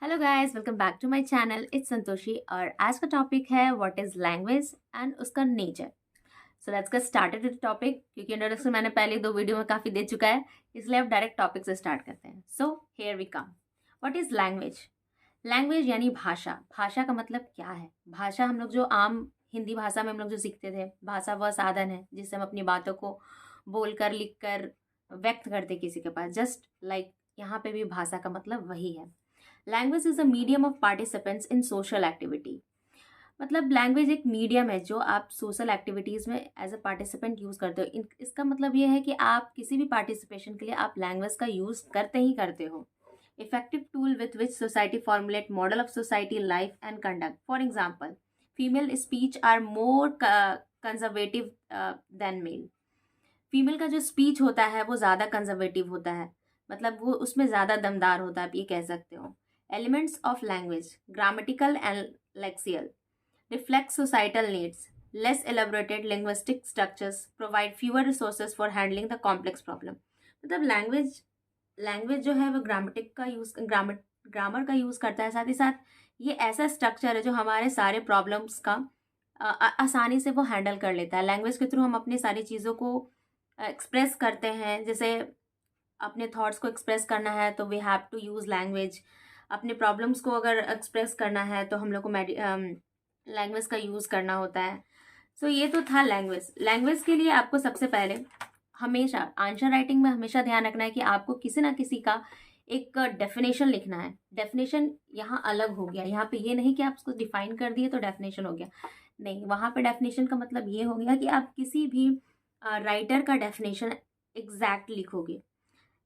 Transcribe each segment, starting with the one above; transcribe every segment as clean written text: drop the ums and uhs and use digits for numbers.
Hello guys, welcome back to my channel. It's Santoshi और आज का टॉपिक है व्हाट इज लैंग्वेज एंड उसका nature. So let's get started with topic, क्योंकि introduction मैंने पहले दो वीडियो में काफ़ी दे चुका है, इसलिए अब डायरेक्ट टॉपिक से स्टार्ट करते हैं। So here we come. What is language? Language यानी भाषा। भाषा का मतलब क्या है? भाषा हम लोग जो आम हिंदी भाषा में हम लोग जो सीखते थे, भाषा वह साधन है जिससे हम अपनी बातों को बोलकर लिखकर व्यक्त करते किसी के पास। जस्ट लाइक यहाँ पे भी भाषा का मतलब वही है। Language is a medium of participants in social activity. मतलब लैंग्वेज एक मीडियम है जो आप सोशल एक्टिविटीज़ में एज अ पार्टिसिपेंट यूज़ करते हो। इसका मतलब ये है कि आप किसी भी पार्टिसिपेशन के लिए आप लैंग्वेज का यूज़ करते ही करते हो। Effective tool with which society formulate model of society life and conduct. For example, female speech are more conservative than male. Female का जो स्पीच होता है वो ज़्यादा कंजर्वेटिव होता है, मतलब वो उसमें ज़्यादा दमदार होता है, आप ये कह सकते हो। Elements of language: grammatical and lexical, reflect societal needs, less elaborated linguistic structures, provide fewer resources for handling the complex problem. मतलब लैंग्वेज लैंग्वेज जो है वो ग्रामर का यूज़ करता है। साथ ही साथ ये ऐसा स्ट्रक्चर है जो हमारे सारे प्रॉब्लम्स का आसानी से वो हैंडल कर लेता है। लैंग्वेज के थ्रू हम अपनी सारी चीज़ों को एक्सप्रेस करते हैं। जैसे अपने थॉट्स को एक्सप्रेस करना है तो we have to use language. अपने प्रॉब्लम्स को अगर एक्सप्रेस करना है तो हम लोग को लैंग्वेज का यूज़ करना होता है। सो ये तो था लैंग्वेज। लैंग्वेज के लिए आपको सबसे पहले हमेशा आंसर राइटिंग में हमेशा ध्यान रखना है कि आपको किसी ना किसी का एक डेफिनेशन लिखना है। डेफिनेशन यहाँ अलग हो गया, यहाँ पे ये नहीं कि आप उसको डिफाइन कर दिए तो डेफिनेशन हो गया, नहीं। वहाँ पे डेफिनेशन का मतलब ये हो गया कि आप किसी भी राइटर का डेफिनेशन एग्जैक्ट लिखोगे।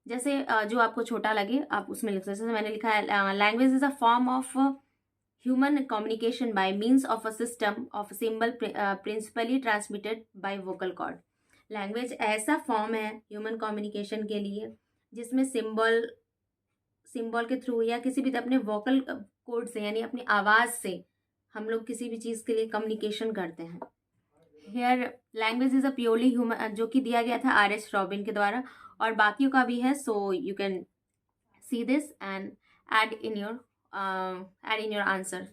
जैसे जो आपको छोटा लगे आप उसमें लिख सकते हैं। जैसे मैंने लिखा है, language is a form of human communication by means of a system of symbol principally transmitted by vocal cord. Language ऐसा फॉर्म है ह्यूमन कम्युनिकेशन के लिए जिसमें सिंबल सिंबल के थ्रू या किसी भी अपने वोकल कोड से, यानी अपनी आवाज़ से हम लोग किसी भी चीज़ के लिए कम्युनिकेशन करते हैं। Here language is a purely human, जो कि दिया गया था आर एस रॉबिन के द्वारा, और बाकियों का भी है। So you can see this and add in your answer.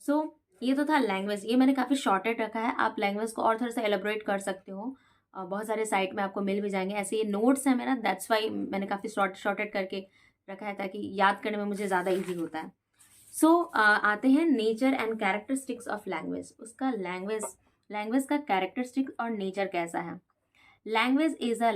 So ये तो था लैंग्वेज। ये मैंने काफ़ी शॉर्टेड रखा है, आप लैंग्वेज को और थोड़ा सा एलेबोरेट कर सकते हो। बहुत सारे साइट में आपको मिल भी जाएंगे। ऐसे ये नोट्स है मेरा, दैट्स वाई मैंने काफ़ी शॉर्टेड करके रखा है ताकि याद करने में मुझे ज़्यादा ईजी होता है। सो आते हैं nature and characteristics of language. उसका लैंग्वेज का कैरेक्टरिस्टिक और नेचर कैसा है। Language is a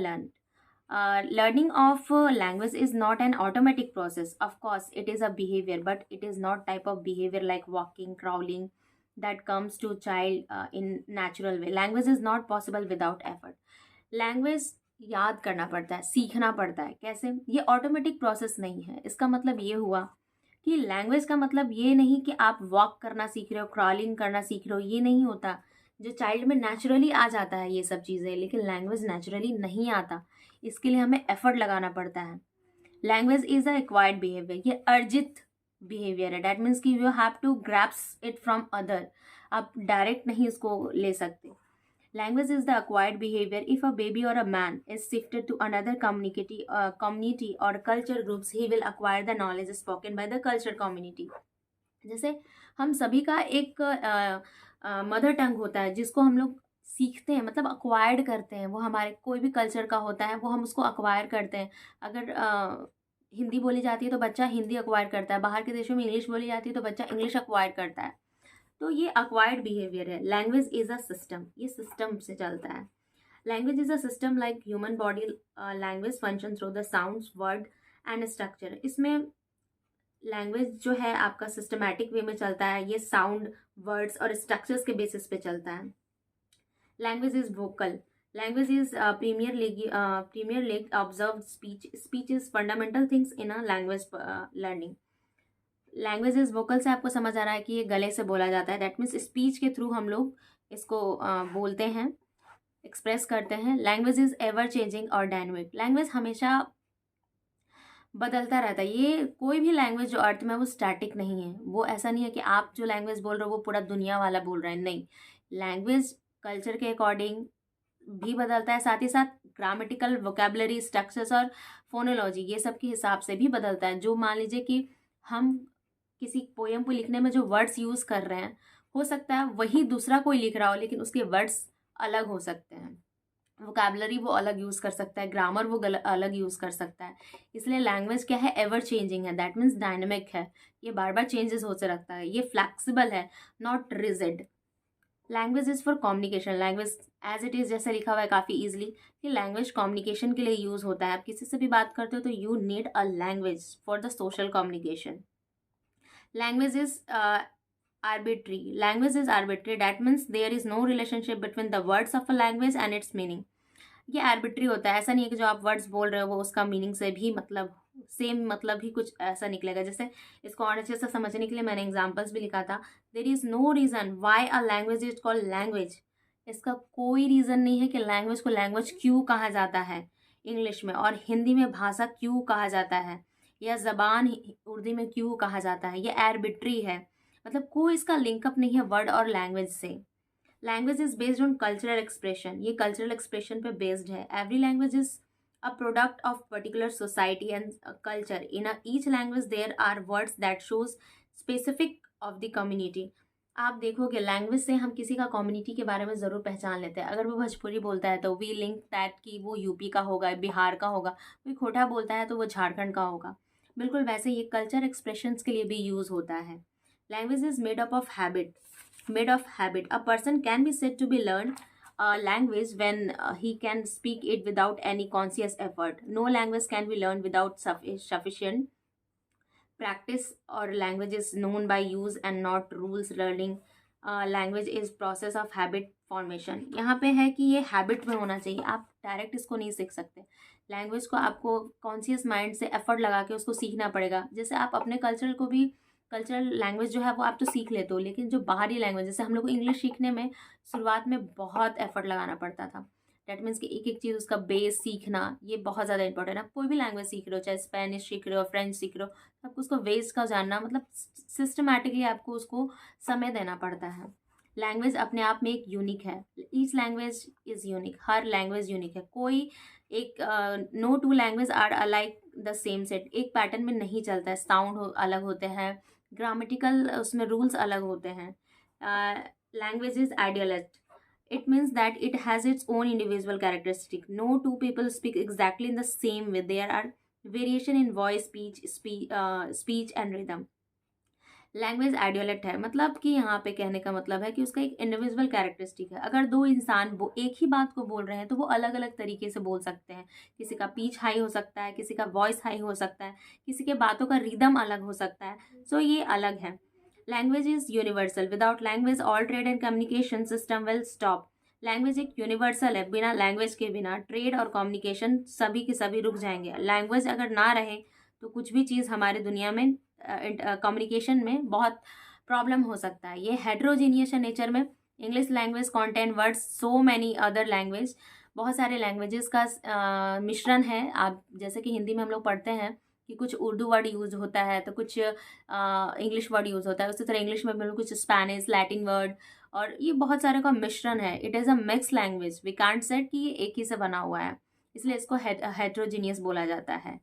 learning of language is not an automatic process. Of course it is a behavior, but it is not type of behavior like walking, crawling, that comes to child in natural way. Language is not possible without effort. Language याद करना पड़ता है, सीखना पड़ता है। कैसे? ये automatic process नहीं है। इसका मतलब ये हुआ कि लैंग्वेज का मतलब ये नहीं कि आप वॉक करना सीख रहे हो, क्रॉलिंग करना सीख रहे हो, ये नहीं होता। जो चाइल्ड में नेचुरली आ जाता है ये सब चीज़ें, लेकिन लैंग्वेज नेचुरली नहीं आता, इसके लिए हमें एफर्ट लगाना पड़ता है। Language is a acquired behaviour, ये अर्जित बिहेवियर है। डैट मीन्स कि you have to grasp it from other, आप डायरेक्ट नहीं इसको ले सकते। Language is the acquired behavior. If a baby or a man is shifted to another community or culture groups, he will acquire the knowledge spoken by the culture community. जैसे हम सभी का एक मदर टंग होता है जिसको हम लोग सीखते हैं, मतलब अक्वायर्ड करते हैं। वो हमारे कोई भी कल्चर का होता है वो हम उसको अक्वायर करते हैं। अगर हिंदी बोली जाती है तो बच्चा हिंदी अक्वायर करता है, बाहर के देशों में इंग्लिश बोली जाती है तो बच्चा इंग्लिश अक्वायर करता है। तो ये अक्वायर्ड बिहेवियर है। लैंग्वेज इज अ सिस्टम, ये सिस्टम से चलता है। Language is a system like human body. Language function through the sounds, word and structure. इसमें लैंग्वेज जो है आपका सिस्टमैटिक वे में चलता है, ये साउंड, वर्ड्स और स्ट्रक्चर्स के बेसिस पे चलता है। Language is vocal. Language is premier leg observe speech. Speech is fundamental things in a language learning. Language is vocal से आपको समझ आ रहा है कि ये गले से बोला जाता है। दैट मीन्स स्पीच के थ्रू हम लोग इसको बोलते हैं, एक्सप्रेस करते हैं। लैंग्वेज इज एवर चेंजिंग और डायनेमिक। लैंग्वेज हमेशा बदलता रहता है। ये कोई भी लैंग्वेज जो अर्थ में वो स्टैटिक नहीं है। वो ऐसा नहीं है कि आप जो लैंग्वेज बोल रहे हो वो पूरा दुनिया वाला बोल रहे हैं, नहीं। लैंग्वेज कल्चर के अकॉर्डिंग भी बदलता है, साथ ही साथ ग्रामेटिकल, वोकेबलरी, स्ट्रक्चर्स और फोनोलॉजी, ये सब के हिसाब से भी बदलता है। जो मान लीजिए कि हम किसी पोएम को लिखने में जो वर्ड्स यूज़ कर रहे हैं, हो सकता है वही दूसरा कोई लिख रहा हो लेकिन उसके वर्ड्स अलग हो सकते हैं, वोकैबुलरी वो अलग यूज़ कर सकता है, ग्रामर वो अलग यूज़ कर सकता है। इसलिए लैंग्वेज क्या है, एवर चेंजिंग है, दैट मीन्स डायनेमिक है, ये बार बार चेंजेस होते रहता है, ये फ्लैक्सिबल है, not rigid. Language is for communication, language as it is जैसे लिखा हुआ है काफ़ी ईजिली कि लैंग्वेज कम्युनिकेशन के लिए यूज़ होता है। आप किसी से भी बात करते हो तो you need a language for the social communication. Language is arbitrary. Language is arbitrary. That means there is no relationship between the words of a language and its meaning. ये arbitrary होता है, ऐसा नहीं है कि जो आप वर्ड्स बोल रहे हो वो उसका मीनिंग से भी मतलब सेम मतलब ही कुछ ऐसा निकलेगा। जैसे इसको और अच्छे से समझने के लिए मैंने एग्जांपल्स भी लिखा था। There is no reason why a language is called language. इसका कोई रीज़न नहीं है कि लैंग्वेज को लैंग्वेज क्यों कहा जाता है इंग्लिश में, और हिंदी में भाषा क्यों कहा जाता है, या ज़बान उर्दू में क्यों कहा जाता है। ये आर्बिट्री है, मतलब कोई इसका लिंकअप नहीं है वर्ड और लैंग्वेज से। Language is based on cultural expression, ये कल्चरल एक्सप्रेशन पे बेस्ड है। Every language is a product of particular society and culture. In each language there are words that shows specific of the community. आप देखोगे language से हम किसी का community के बारे में ज़रूर पहचान लेते हैं। अगर वो भोजपुरी बोलता है तो वी लिंक दैट कि वो यूपी का होगा, बिहार का होगा। कोई खोटा बोलता है तो वो झारखंड का होगा। बिल्कुल वैसे ये कल्चर एक्सप्रेशंस के लिए भी यूज़ होता है। Language is made up of habit, made of habit. A person can be said to be learned a language when he can speak it without any conscious effort. No language can be learned without sufficient practice, or language is known by use and not rules learning. Language is process of habit formation. यहाँ पे है कि ये habit में होना चाहिए, आप direct इसको नहीं सीख सकते। लैंग्वेज को आपको कॉन्शियस माइंड से एफर्ट लगा के उसको सीखना पड़ेगा। जैसे आप अपने कल्चर को भी, कल्चरल लैंग्वेज जो है वो आप तो सीख लेते हो, लेकिन जो बाहरी लैंग्वेज, जैसे हम लोग को इंग्लिश सीखने में शुरुआत में बहुत एफर्ट लगाना पड़ता था। डैट मीन्स कि एक एक चीज़ उसका बेस सीखना ये बहुत ज़्यादा इंपॉर्टेंट है। आप कोई भी लैंग्वेज सीख रहे हो, चाहे स्पेनिश सीख रहे हो, फ्रेंच सीख रहे हो, आपको उसको बेस का जानना, मतलब सिस्टमैटिकली आपको उसको समय देना पड़ता है। लैंग्वेज अपने आप में एक यूनिक है, ईच लैंग्वेज इज़ यूनिक, हर लैंग्वेज यूनिक है। कोई एक no two language are alike the same set, एक पैटर्न में नहीं चलता है। साउंड अलग होते हैं, ग्रामेटिकल उसमें रूल्स अलग होते हैं। Language is idealist, it means that it has its own individual characteristic. No two people speak exactly in the same way. There are variation in voice, speech and rhythm. Language idiolect है, मतलब कि यहाँ पे कहने का मतलब है कि उसका एक इंडिविजुअल कैरेक्टरिस्टिक है। अगर दो इंसान वो एक ही बात को बोल रहे हैं तो वो अलग अलग तरीके से बोल सकते हैं। किसी का पीच हाई हो सकता है, किसी का वॉइस हाई हो सकता है, किसी के बातों का रिदम अलग हो सकता है। सो ये अलग है। Language is universal, without language all trade and communication system will stop. Language एक यूनिवर्सल है, बिना लैंग्वेज के बिना ट्रेड और कम्युनिकेशन सभी के सभी रुक जाएंगे। लैंग्वेज अगर ना रहे तो कुछ भी चीज़ हमारे दुनिया में कम्युनिकेशन में बहुत प्रॉब्लम हो सकता है। ये हेट्रोजीनियस है नेचर में। English language contain words so many other language, बहुत सारे लैंग्वेजेस का मिश्रण है। आप जैसे कि हिंदी में हम लोग पढ़ते हैं कि कुछ उर्दू वर्ड यूज होता है तो कुछ इंग्लिश वर्ड यूज होता है, उसी तरह इंग्लिश में भी कुछ स्पेनिश, लैटिन वर्ड, और ये बहुत सारे का मिश्रण है। It is a mix language, we can't said कि ये एक ही से बना हुआ है, इसलिए इसको हेट्रोजीनियस बोला जाता है।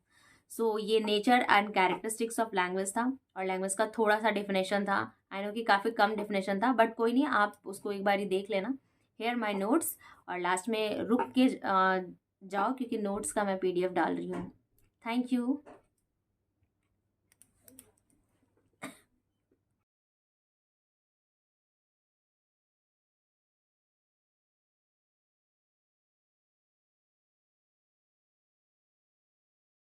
सो ये nature and characteristics of language था, और लैंग्वेज का थोड़ा सा डेफिनेशन था। आई नो कि काफ़ी कम डेफिनेशन था, बट कोई नहीं, आप उसको एक बार ही देख लेना। हेयर माई नोट्स, और लास्ट में रुक के जाओ क्योंकि नोट्स का मैं PDF डाल रही हूँ। Thank you.